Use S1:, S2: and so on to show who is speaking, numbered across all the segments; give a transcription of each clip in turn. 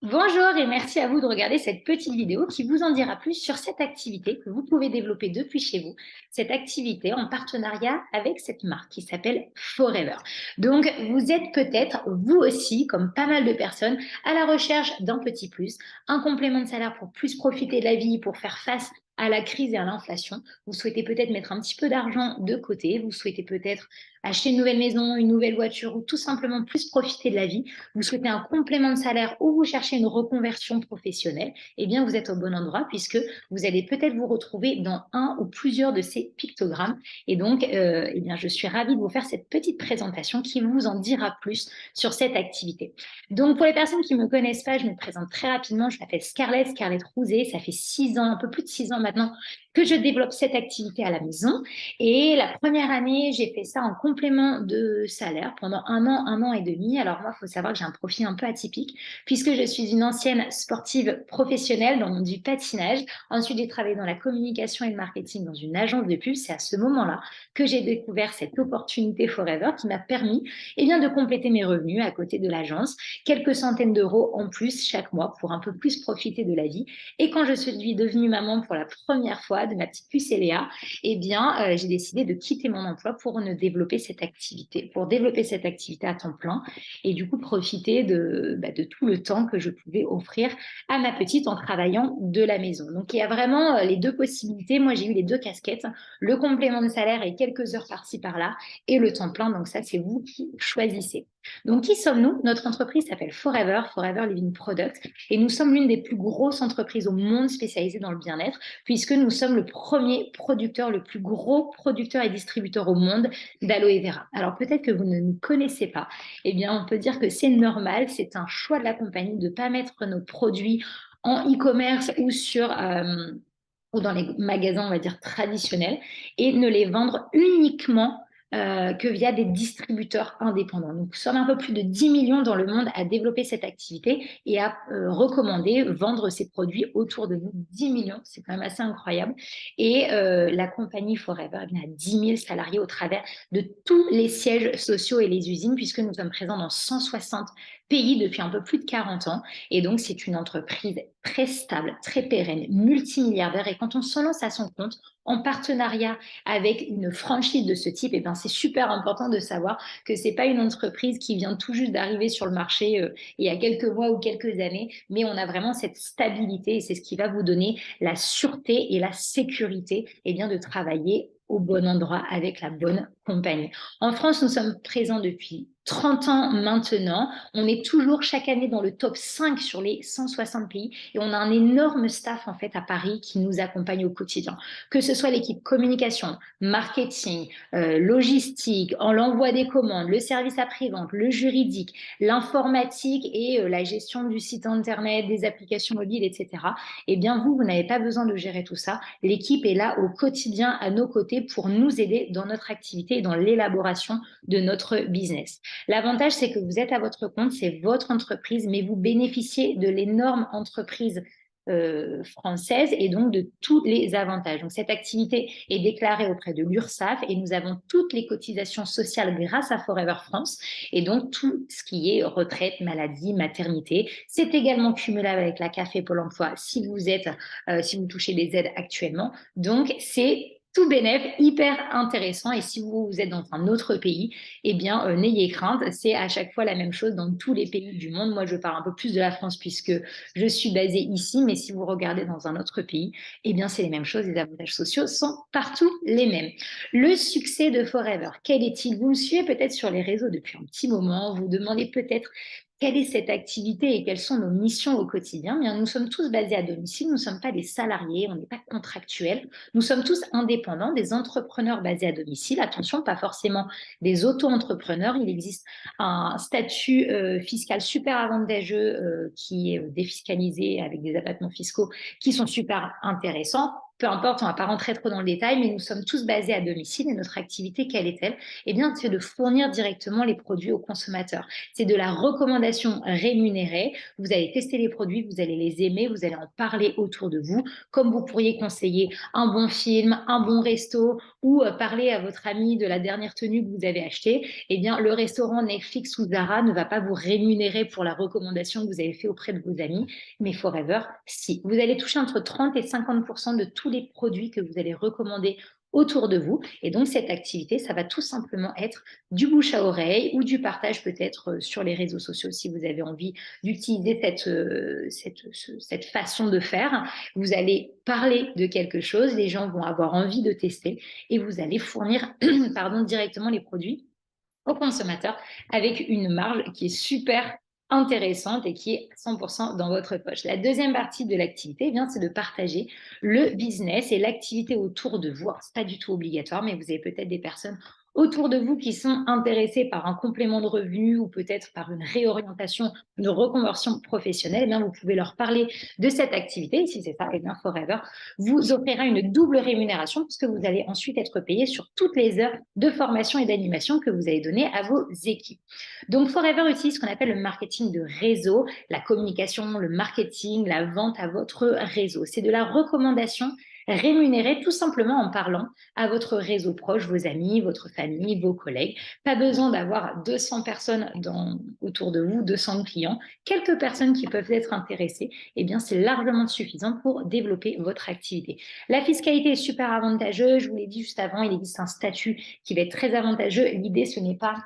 S1: Bonjour et merci à vous de regarder cette petite vidéo qui vous en dira plus sur cette activité que vous pouvez développer depuis chez vous. Cette activité en partenariat avec cette marque qui s'appelle Forever. Donc, vous êtes peut-être, vous aussi, comme pas mal de personnes, à la recherche d'un petit plus, un complément de salaire pour plus profiter de la vie, pour faire face à la crise et à l'inflation. Vous souhaitez peut-être mettre un petit peu d'argent de côté, vous souhaitez peut-être acheter une nouvelle maison, une nouvelle voiture ou tout simplement plus profiter de la vie. Vous souhaitez un complément de salaire ou vous cherchez une reconversion professionnelle, eh bien, vous êtes au bon endroit puisque vous allez peut-être vous retrouver dans un ou plusieurs de ces pictogrammes. Et donc, eh bien, je suis ravie de vous faire cette petite présentation qui vous en dira plus sur cette activité. Donc, pour les personnes qui ne me connaissent pas, je me présente très rapidement. Je m'appelle Scarlett Rouzet. Ça fait 6 ans, un peu plus de 6 ans maintenant, que je développe cette activité à la maison. Et la première année, j'ai fait ça en complément de salaire pendant un an et demi. Alors moi, il faut savoir que j'ai un profil un peu atypique puisque je suis une ancienne sportive professionnelle dans le monde du patinage. Ensuite, j'ai travaillé dans la communication et le marketing dans une agence de pub. C'est à ce moment-là que j'ai découvert cette opportunité Forever qui m'a permis de compléter mes revenus à côté de l'agence, quelques centaines d'euros en plus chaque mois pour un peu plus profiter de la vie. Et quand je suis devenue maman pour la première fois de ma petite puce Léa, j'ai décidé de quitter mon emploi pour développer cette activité à temps plein et du coup profiter de tout le temps que je pouvais offrir à ma petite en travaillant de la maison. Donc il y a vraiment les deux possibilités. Moi, j'ai eu les deux casquettes, le complément de salaire et quelques heures par-ci par-là et le temps plein. Donc ça, c'est vous qui choisissez. Donc, qui sommes-nous? Notre entreprise s'appelle Forever Living Products, et nous sommes l'une des plus grosses entreprises au monde spécialisées dans le bien-être, puisque nous sommes le premier producteur, le plus gros producteur et distributeur au monde d'aloe vera. Alors, peut-être que vous ne nous connaissez pas. Eh bien, on peut dire que c'est normal, c'est un choix de la compagnie de ne pas mettre nos produits en e-commerce ou dans les magasins, on va dire, traditionnels, et ne les vendre uniquement que via des distributeurs indépendants. Donc, nous sommes un peu plus de 10 millions dans le monde à développer cette activité et à recommander, vendre ces produits autour de nous. 10 millions, c'est quand même assez incroyable. Et la compagnie Forever a 10 000 salariés au travers de tous les sièges sociaux et les usines, puisque nous sommes présents dans 160 pays depuis un peu plus de 40 ans. Et donc, c'est une entreprise très stable, très pérenne, multimilliardaire. Et quand on se lance à son compte, en partenariat avec une franchise de ce type, et ben c'est super important de savoir que c'est pas une entreprise qui vient tout juste d'arriver sur le marché il y a quelques mois ou quelques années, mais on a vraiment cette stabilité et c'est ce qui va vous donner la sûreté et la sécurité de travailler au bon endroit avec la bonne compagnie. En France, nous sommes présents depuis 30 ans maintenant. On est toujours chaque année dans le top 5 sur les 160 pays et on a un énorme staff en fait à Paris qui nous accompagne au quotidien. Que ce soit l'équipe communication, marketing, logistique, en l'envoi des commandes, le service après-vente, le juridique, l'informatique et la gestion du site internet, des applications mobiles, etc. Eh bien, vous n'avez pas besoin de gérer tout ça. L'équipe est là au quotidien à nos côtés pour nous aider dans notre activité et dans l'élaboration de notre business. L'avantage, c'est que vous êtes à votre compte, c'est votre entreprise, mais vous bénéficiez de l'énorme entreprise française et donc de tous les avantages. Donc, cette activité est déclarée auprès de l'URSSAF et nous avons toutes les cotisations sociales grâce à Forever France et donc tout ce qui est retraite, maladie, maternité. C'est également cumulable avec la CAF et Pôle emploi si vous touchez des aides actuellement. Donc, c'est tout bénef, hyper intéressant. Et si vous êtes dans un autre pays, n'ayez crainte. C'est à chaque fois la même chose dans tous les pays du monde. Moi, je parle un peu plus de la France puisque je suis basée ici, mais si vous regardez dans un autre pays, c'est les mêmes choses. Les avantages sociaux sont partout les mêmes. Le succès de Forever, quel est-il? Vous me suivez peut-être sur les réseaux depuis un petit moment. Vous demandez peut-être quelle est cette activité et quelles sont nos missions au quotidien. Bien, nous sommes tous basés à domicile, nous ne sommes pas des salariés, on n'est pas contractuels, nous sommes tous indépendants, des entrepreneurs basés à domicile. Attention, pas forcément des auto-entrepreneurs. Il existe un statut fiscal super avantageux qui est défiscalisé avec des abattements fiscaux qui sont super intéressants. Peu importe, on ne va pas rentrer trop dans le détail, mais nous sommes tous basés à domicile et notre activité, quelle est-elle? Eh bien, c'est de fournir directement les produits aux consommateurs. C'est de la recommandation rémunérée. Vous allez tester les produits, vous allez les aimer, vous allez en parler autour de vous, comme vous pourriez conseiller un bon film, un bon resto ou parler à votre ami de la dernière tenue que vous avez achetée, eh bien, le restaurant Netflix ou Zara ne va pas vous rémunérer pour la recommandation que vous avez fait auprès de vos amis, mais Forever, si. Vous allez toucher entre 30 et 50% de tous les produits que vous allez recommander autour de vous. Et donc, cette activité, ça va tout simplement être du bouche à oreille ou du partage peut-être sur les réseaux sociaux si vous avez envie d'utiliser cette façon de faire. Vous allez parler de quelque chose, les gens vont avoir envie de tester et vous allez fournir directement les produits aux consommateurs avec une marge qui est super intéressante et qui est 100% dans votre poche. La deuxième partie de l'activité, eh bien, c'est de partager le business et l'activité autour de vous. Ce n'est pas du tout obligatoire, mais vous avez peut-être des personnes autour de vous qui sont intéressées par un complément de revenu ou peut-être par une réorientation, une reconversion professionnelle. Eh bien, vous pouvez leur parler de cette activité. Et si c'est ça, eh bien, Forever vous offrira une double rémunération puisque vous allez ensuite être payé sur toutes les heures de formation et d'animation que vous avez données à vos équipes. Donc, Forever utilise ce qu'on appelle le marketing de réseau, la communication, le marketing, la vente à votre réseau. C'est de la recommandation rémunérée tout simplement en parlant à votre réseau proche, vos amis, votre famille, vos collègues. Pas besoin d'avoir 200 personnes autour de vous, 200 clients. Quelques personnes qui peuvent être intéressées, eh bien, c'est largement suffisant pour développer votre activité. La fiscalité est super avantageuse. Je vous l'ai dit juste avant, il existe un statut qui va être très avantageux. L'idée, ce n'est pas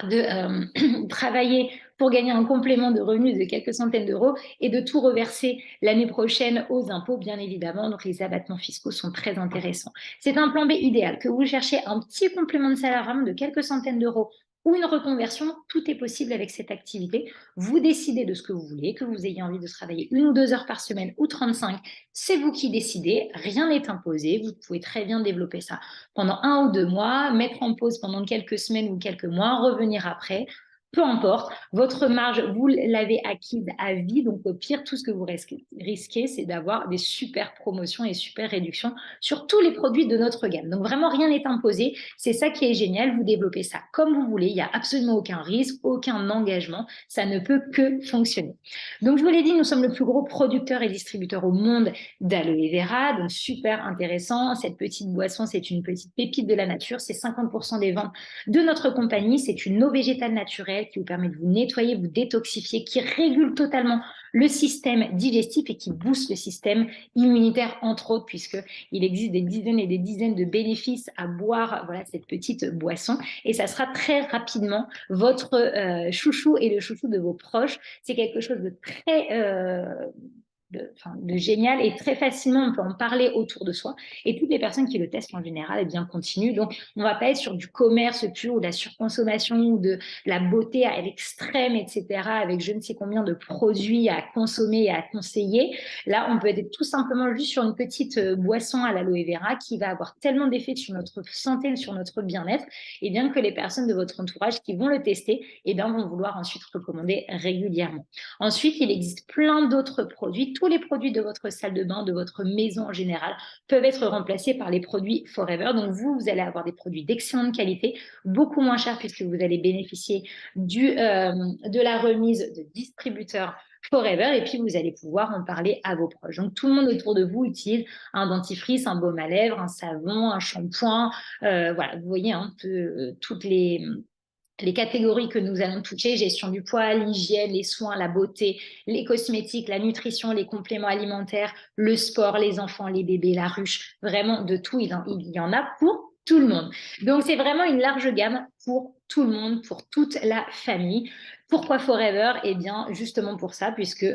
S1: de travailler pour gagner un complément de revenus de quelques centaines d'euros et de tout reverser l'année prochaine aux impôts, bien évidemment. Donc, les abattements fiscaux sont très intéressants. C'est un plan B idéal. Que vous cherchez un petit complément de salaire vraiment de quelques centaines d'euros ou une reconversion, tout est possible avec cette activité. Vous décidez de ce que vous voulez, que vous ayez envie de travailler 1 ou 2 heures par semaine ou 35, c'est vous qui décidez, rien n'est imposé. Vous pouvez très bien développer ça pendant 1 ou 2 mois, mettre en pause pendant quelques semaines ou quelques mois, revenir après. Peu importe, votre marge, vous l'avez acquise à vie. Donc, au pire, tout ce que vous risquez, c'est d'avoir des super promotions et super réductions sur tous les produits de notre gamme. Donc, vraiment, rien n'est imposé. C'est ça qui est génial. Vous développez ça comme vous voulez. Il n'y a absolument aucun risque, aucun engagement. Ça ne peut que fonctionner. Donc, je vous l'ai dit, nous sommes le plus gros producteur et distributeur au monde d'aloe vera. Donc, super intéressant. Cette petite boisson, c'est une petite pépite de la nature. C'est 50% des ventes de notre compagnie. C'est une eau végétale naturelle qui vous permet de vous nettoyer, vous détoxifier, qui régule totalement le système digestif et qui booste le système immunitaire, entre autres, puisqu'il existe des dizaines et des dizaines de bénéfices à boire cette petite boisson. Et ça sera très rapidement votre chouchou et le chouchou de vos proches. C'est quelque chose de très de génial et très facilement on peut en parler autour de soi et toutes les personnes qui le testent en général eh bien continuent. Donc on va pas être sur du commerce pur ou de la surconsommation ou de la beauté à l'extrême, etc., avec je ne sais combien de produits à consommer et à conseiller. Là on peut être tout simplement juste sur une petite boisson à l'aloe vera qui va avoir tellement d'effets sur notre santé, sur notre bien-être, et bien que les personnes de votre entourage qui vont le tester eh bien vont vouloir ensuite recommander régulièrement. Ensuite, il existe plein d'autres produits. Tous les produits de votre salle de bain, de votre maison en général, peuvent être remplacés par les produits Forever. Donc, vous allez avoir des produits d'excellente qualité, beaucoup moins chers puisque vous allez bénéficier de la remise de distributeurs Forever et puis vous allez pouvoir en parler à vos proches. Donc, tout le monde autour de vous utilise un dentifrice, un baume à lèvres, un savon, un shampoing. Voilà, vous voyez un peu toutes les catégories que nous allons toucher, gestion du poids, l'hygiène, les soins, la beauté, les cosmétiques, la nutrition, les compléments alimentaires, le sport, les enfants, les bébés, la ruche, vraiment de tout, il y en a pour tout le monde. Donc, c'est vraiment une large gamme pour tout le monde, pour toute la famille. Pourquoi Forever? Eh bien, justement pour ça, puisque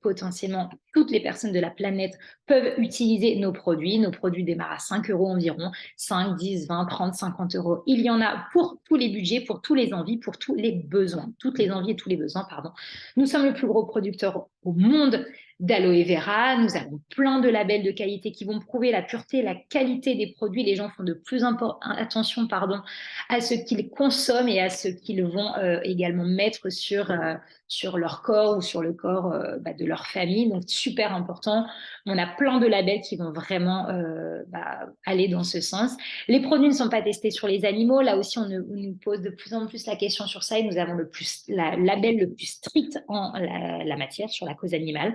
S1: potentiellement toutes les personnes de la planète peuvent utiliser nos produits. Nos produits démarrent à 5 euros environ, 5, 10, 20, 30, 50 euros. Il y en a pour tous les budgets, pour tous les envies, pour tous les besoins. Toutes les envies et tous les besoins, pardon. Nous sommes le plus gros producteur au monde d'aloe vera. Nous avons plein de labels de qualité qui vont prouver la pureté, la qualité des produits. Les gens font de plus attention à ce qu'ils consomment et à ce qu'ils vont également mettre sur leur corps ou sur le corps de leur famille. Donc, super important. On a plein de labels qui vont vraiment aller dans ce sens. Les produits ne sont pas testés sur les animaux. Là aussi, on nous pose de plus en plus la question sur ça et nous avons le label le plus strict en la matière sur la cause animale.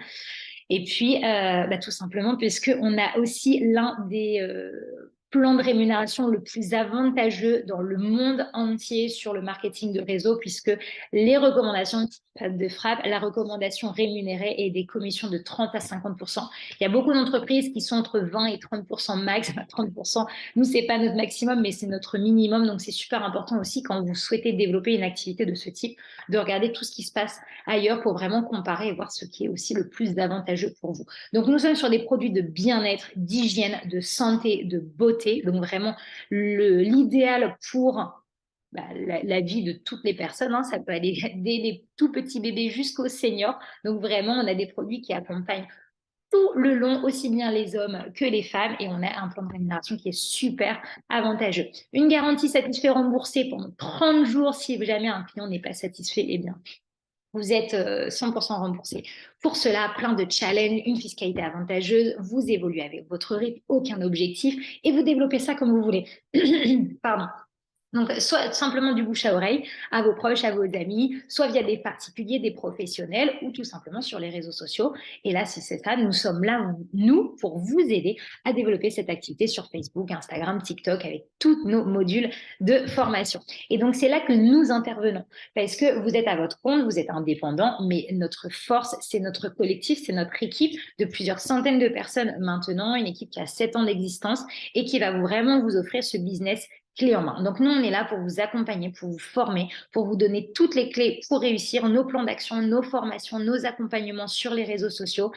S1: Et puis, tout simplement, puisqu'on a aussi l'un des plan de rémunération le plus avantageux dans le monde entier sur le marketing de réseau, puisque les recommandations de frappe, la recommandation rémunérée et des commissions de 30 à 50%. Il y a beaucoup d'entreprises qui sont entre 20 et 30% max. 30%, nous, c'est pas notre maximum, mais c'est notre minimum. Donc, c'est super important aussi quand vous souhaitez développer une activité de ce type, de regarder tout ce qui se passe ailleurs pour vraiment comparer et voir ce qui est aussi le plus avantageux pour vous. Donc, nous sommes sur des produits de bien-être, d'hygiène, de santé, de beauté. Donc, vraiment, l'idéal pour la vie de toutes les personnes. Hein. Ça peut aller dès les tout petits bébés jusqu'aux seniors. Donc, vraiment, on a des produits qui accompagnent tout le long, aussi bien les hommes que les femmes, et on a un plan de rémunération qui est super avantageux. Une garantie satisfait remboursée pendant 30 jours. Si jamais un client n'est pas satisfait, eh bien, vous êtes 100% remboursé. Pour cela, plein de challenges, une fiscalité avantageuse, vous évoluez avec votre rythme, aucun objectif, et vous développez ça comme vous voulez. Pardon. Donc, soit simplement du bouche à oreille, à vos proches, à vos amis, soit via des particuliers, des professionnels, ou tout simplement sur les réseaux sociaux. Et là, si c'est ça, nous sommes là, nous, pour vous aider à développer cette activité sur Facebook, Instagram, TikTok, avec tous nos modules de formation. Et donc, c'est là que nous intervenons, parce que vous êtes à votre compte, vous êtes indépendant, mais notre force, c'est notre collectif, c'est notre équipe de plusieurs centaines de personnes maintenant, une équipe qui a 7 ans d'existence et qui va vraiment vous offrir ce business clé en main. Donc, nous, on est là pour vous accompagner, pour vous former, pour vous donner toutes les clés pour réussir, nos plans d'action, nos formations, nos accompagnements sur les réseaux sociaux,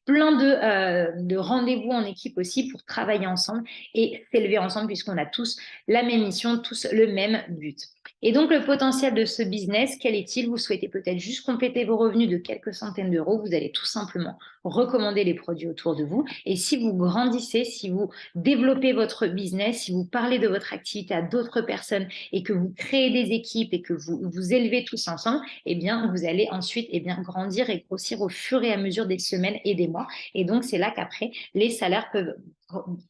S1: plein de rendez-vous en équipe aussi pour travailler ensemble et s'élever ensemble puisqu'on a tous la même mission, tous le même but. Et donc, le potentiel de ce business, quel est-il? Vous souhaitez peut-être juste compléter vos revenus de quelques centaines d'euros. Vous allez tout simplement recommander les produits autour de vous. Et si vous grandissez, si vous développez votre business, si vous parlez de votre activité à d'autres personnes et que vous créez des équipes et que vous vous élevez tous ensemble, eh bien, vous allez ensuite grandir et grossir au fur et à mesure des semaines et des mois. Et donc, c'est là qu'après, les salaires peuvent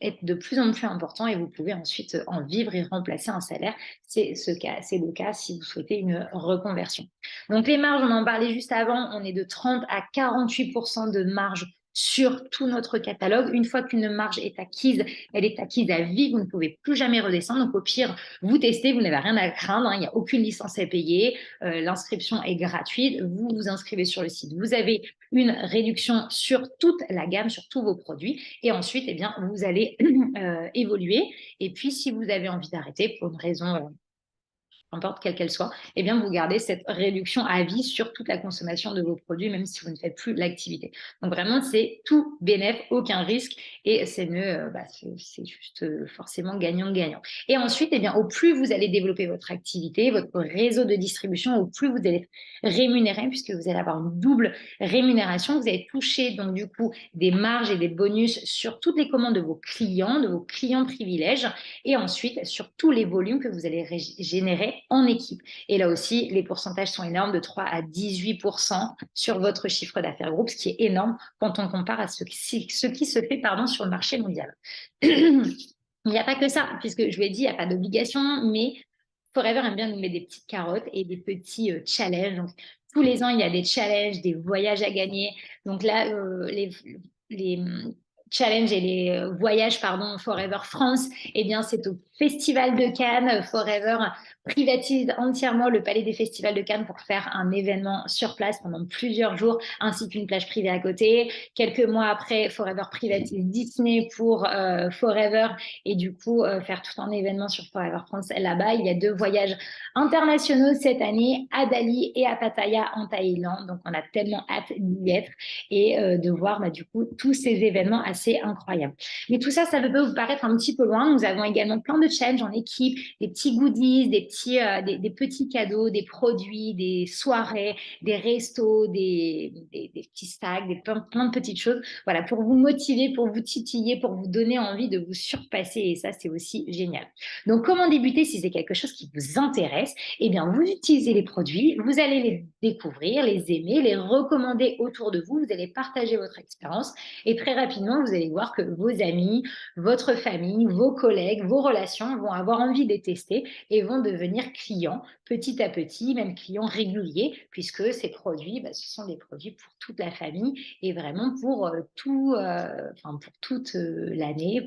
S1: être de plus en plus importants et vous pouvez ensuite en vivre et remplacer un salaire. C'est le cas si vous souhaitez une reconversion. Donc, les marges, on en parlait juste avant, on est de 30 à 48% de marge sur tout notre catalogue. Une fois qu'une marge est acquise, elle est acquise à vie, vous ne pouvez plus jamais redescendre. Donc, au pire, vous testez, vous n'avez rien à craindre, hein, il n'y a aucune licence à payer, l'inscription est gratuite, vous vous inscrivez sur le site, vous avez une réduction sur toute la gamme, sur tous vos produits, et ensuite, eh bien, vous allez évoluer. Et puis, si vous avez envie d'arrêter pour une raison importe quelle qu'elle soit, eh bien, vous gardez cette réduction à vie sur toute la consommation de vos produits, même si vous ne faites plus l'activité. Donc, vraiment, c'est tout bénéf, aucun risque, et c'est juste forcément gagnant-gagnant. Et ensuite, eh bien, au plus vous allez développer votre activité, votre réseau de distribution, au plus vous allez être rémunéré, puisque vous allez avoir une double rémunération. Vous allez toucher, donc, du coup, des marges et des bonus sur toutes les commandes de vos clients privilèges, et ensuite, sur tous les volumes que vous allez générer en équipe. Et là aussi, les pourcentages sont énormes, de 3 à 18% sur votre chiffre d'affaires groupe, ce qui est énorme quand on compare à ce qui se fait sur le marché mondial. Il n'y a pas que ça, puisque je vous l'ai dit, il n'y a pas d'obligation, mais Forever aime bien nous mettre des petites carottes et des petits challenges. Donc, tous les ans, il y a des challenges, des voyages à gagner. Donc là, les challenges et les voyages, Forever France, eh bien, c'est au Festival de Cannes. Forever privatise entièrement le Palais des Festivals de Cannes pour faire un événement sur place pendant plusieurs jours, ainsi qu'une plage privée à côté. Quelques mois après, Forever privatise Disney pour Forever et du coup, faire tout un événement sur Forever France là-bas. Il y a 2 voyages internationaux cette année, à Dali et à Pattaya en Thaïlande. Donc, on a tellement hâte d'y être et de voir du coup tous ces événements assez incroyables. Mais tout ça, ça peut vous paraître un petit peu loin. Nous avons également plein de challenges en équipe, des petits goodies, des petits cadeaux, des produits, des soirées, des restos, des petits stacks, plein de petites choses. Voilà, pour vous motiver, pour vous titiller, pour vous donner envie de vous surpasser. Et ça, c'est aussi génial. Donc, comment débuter si c'est quelque chose qui vous intéresse? Eh bien, vous utilisez les produits, vous allez les découvrir, les aimer, les recommander autour de vous. Vous allez partager votre expérience et très rapidement, vous vous allez voir que vos amis, votre famille, vos collègues, vos relations vont avoir envie de les tester et vont devenir clients petit à petit, même clients réguliers, puisque ces produits, ce sont des produits pour toute la famille et vraiment pour pour toute l'année,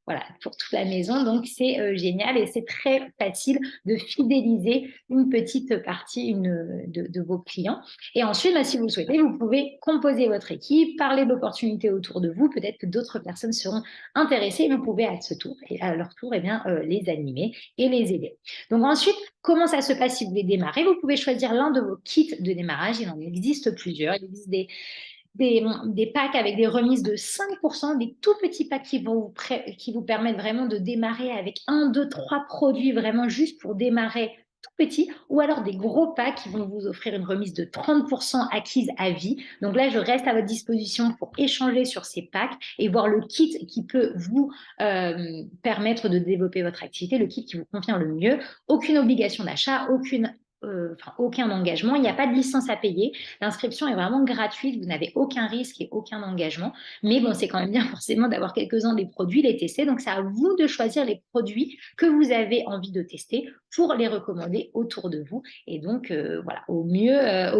S1: voilà, pour toute la maison. Donc, c'est génial et c'est très facile de fidéliser une petite partie de vos clients. Et ensuite, si vous le souhaitez, vous pouvez composer votre équipe, parler d'opportunités autour de vous. Peut-être que d'autres personnes seront intéressées. Vous pouvez à leur tour, les animer et les aider. Donc ensuite, comment ça se passe si vous voulez démarrer? Vous pouvez choisir l'un de vos kits de démarrage. Il en existe plusieurs. Il existe des packs avec des remises de 5%, des tout petits packs qui vous permettent vraiment de démarrer avec 1, 2, 3 produits vraiment juste pour démarrer tout petit, ou alors des gros packs qui vont vous offrir une remise de 30% acquise à vie. Donc là, je reste à votre disposition pour échanger sur ces packs et voir le kit qui peut vous permettre de développer votre activité, le kit qui vous convient le mieux. Aucune obligation d'achat, aucun engagement, il n'y a pas de licence à payer. L'inscription est vraiment gratuite, vous n'avez aucun risque et aucun engagement. Mais bon, c'est quand même bien forcément d'avoir quelques-uns des produits, les tester. Donc, c'est à vous de choisir les produits que vous avez envie de tester pour les recommander autour de vous. Et donc, voilà, au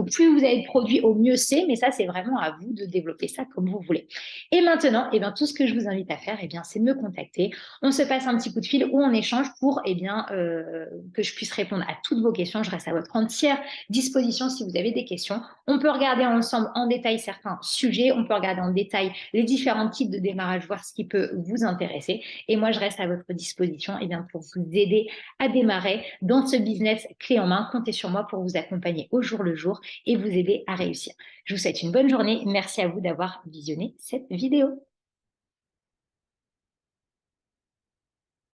S1: plus vous avez de produits, au mieux c'est. Mais ça, c'est vraiment à vous de développer ça comme vous voulez. Et maintenant, tout ce que je vous invite à faire, c'est de me contacter. On se passe un petit coup de fil ou on échange pour que je puisse répondre à toutes vos questions. Je reste à votre entière disposition si vous avez des questions. On peut regarder ensemble en détail certains sujets. On peut regarder en détail les différents types de démarrage, voir ce qui peut vous intéresser. Et moi, je reste à votre disposition pour vous aider à démarrer dans ce business clé en main. Comptez sur moi pour vous accompagner au jour le jour et vous aider à réussir. Je vous souhaite une bonne journée. Merci à vous d'avoir visionné cette vidéo.